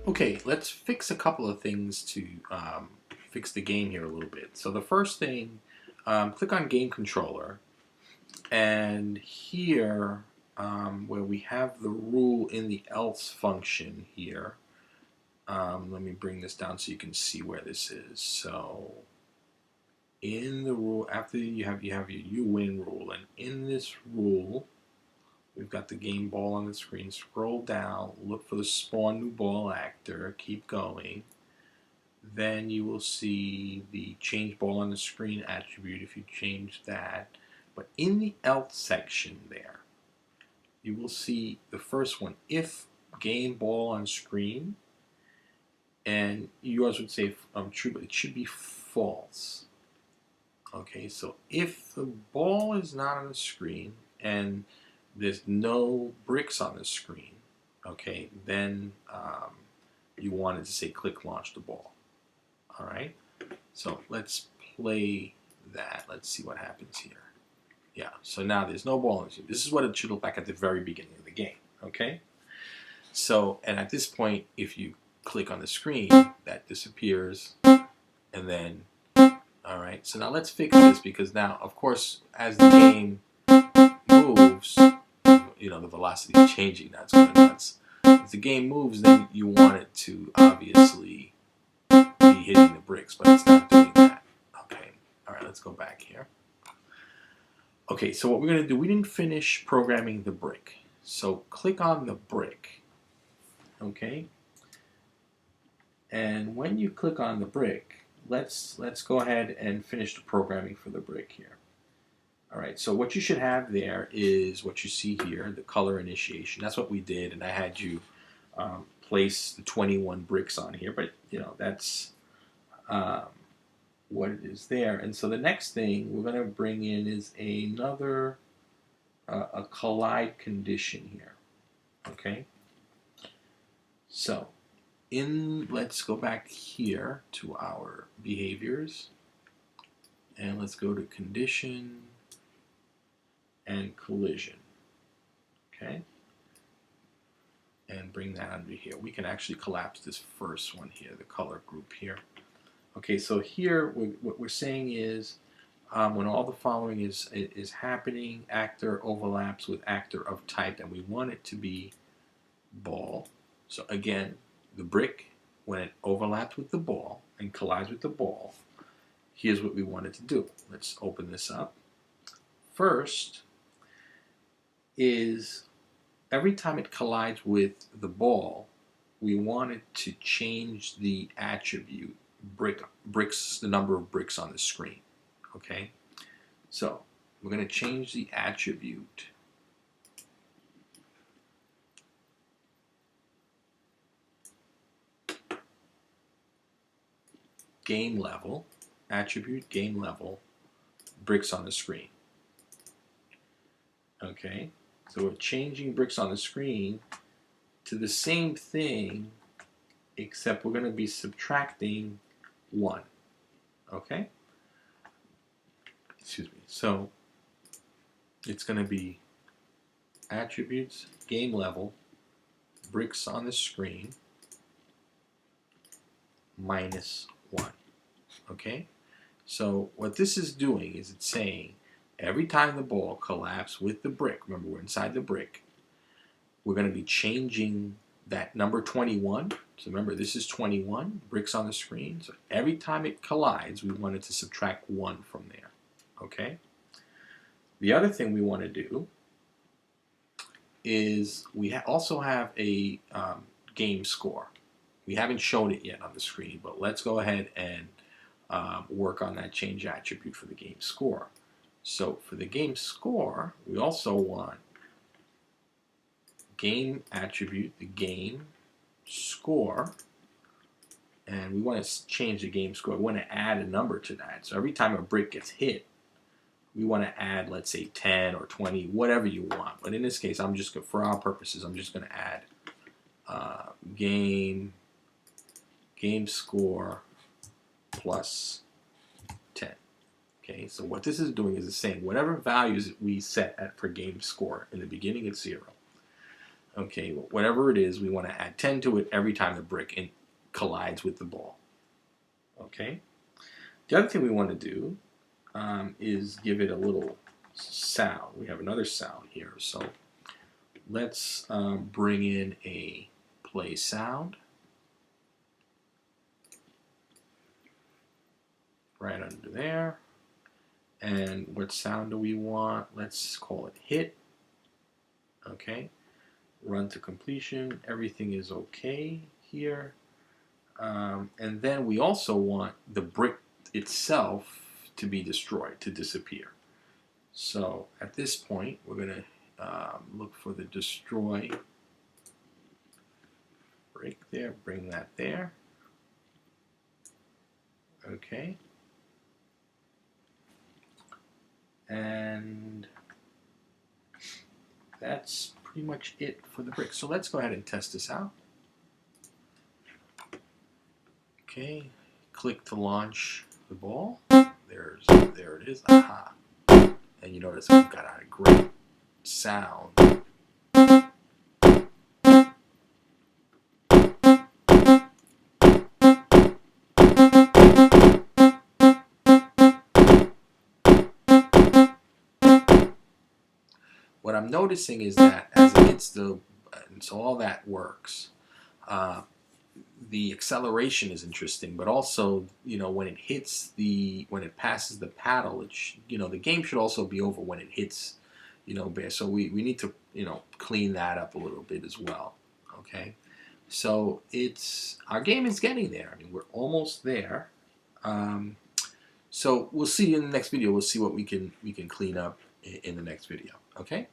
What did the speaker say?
Okay, let's fix a couple of things to fix the game here a little bit. So the first thing, click on Game Controller, and here where we have the rule in the else function here, let me bring this down so you can see where this is. So in the rule, after you have your you win rule, and in this rule, we've got the game ball on the screen. Scroll down, look for the spawn new ball actor, keep going. Then you will see the change ball on the screen attribute if you change that. But in the else section there, you will see the first one, if game ball on screen, and yours would say true, but it should be false. Okay, so if the ball is not on the screen and there's no bricks on the screen, okay, then you want it to say click launch the ball. All right, so let's play that. Let's see what happens here. Yeah, so now there's no ball in the screen. This is what it should look like at the very beginning of the game. Okay, so and at this point, if you click on the screen, that disappears, and then all right. So now let's fix this, because now, of course, as the game moves, the velocity is changing. Now it's going nuts. As the game moves, then you want it to obviously be hitting the bricks, but it's not doing that. Okay. All right. Let's go back here. Okay. So what we're going to do, we didn't finish programming the brick. So click on the brick. Okay. And when you click on the brick, let's go ahead and finish the programming for the brick here. All right, so what you should have there is what you see here, the color initiation. That's what we did, and I had you place the 21 bricks on here, but that's what it is there. And so the next thing we're going to bring in is another a collide condition here. Okay, so let's go back here to our behaviors, and let's go to condition and collision. Okay, and bring that under here. We can actually collapse this first one here, the color group here. Okay, so here what we're saying is when all the following is happening, actor overlaps with actor of type, and we want it to be ball. So again, the brick, when it overlaps with the ball and collides with the ball, here's what we want it to do. Let's open this up. First is every time it collides with the ball, we want it to change the attribute bricks, the number of bricks on the screen. Okay, so we're going to change the attribute game level, attribute game level, bricks on the screen. Okay, so we're changing bricks on the screen to the same thing, except we're going to be subtracting 1. Okay? Excuse me. So it's going to be attributes, game level, bricks on the screen, minus 1. Okay? So what this is doing is it's saying every time the ball collapses with the brick, remember we're inside the brick, we're going to be changing that number 21. So remember, this is 21, bricks on the screen. So every time it collides, we want it to subtract 1 from there. Okay? The other thing we want to do is we also have a game score. We haven't shown it yet on the screen, but let's go ahead and work on that change attribute for the game score. So for the game score, we also want game attribute, the game score, and we want to change the game score. We want to add a number to that. So every time a brick gets hit, we want to add, let's say, 10 or 20, whatever you want. But in this case, I'm just going, for our purposes, I'm just going to add game score plus 10. Okay, so what this is doing is it's saying whatever values we set at for game score in the beginning it's 0. Okay, whatever it is, we want to add 10 to it every time the brick collides with the ball. Okay. The other thing we want to do is give it a little sound. We have another sound here, so let's bring in a play sound right under there. And what sound do we want? Let's call it hit. Okay. Run to completion. Everything is okay here. And then we also want the brick itself to be destroyed, to disappear. So at this point, we're going to look for the destroy brick there, bring that there. Okay. And that's pretty much it for the brick. So let's go ahead and test this out. Okay, click to launch the ball. There it is. Aha. And you notice we've got a great sound. What I'm noticing is that as it hits the button, so all that works. The acceleration is interesting, but also, when it passes the paddle, the game should also be over when it hits, so we need to, clean that up a little bit as well. Okay, so our game is getting there. I mean, we're almost there. So we'll see in the next video. We'll see what we can clean up in the next video. Okay.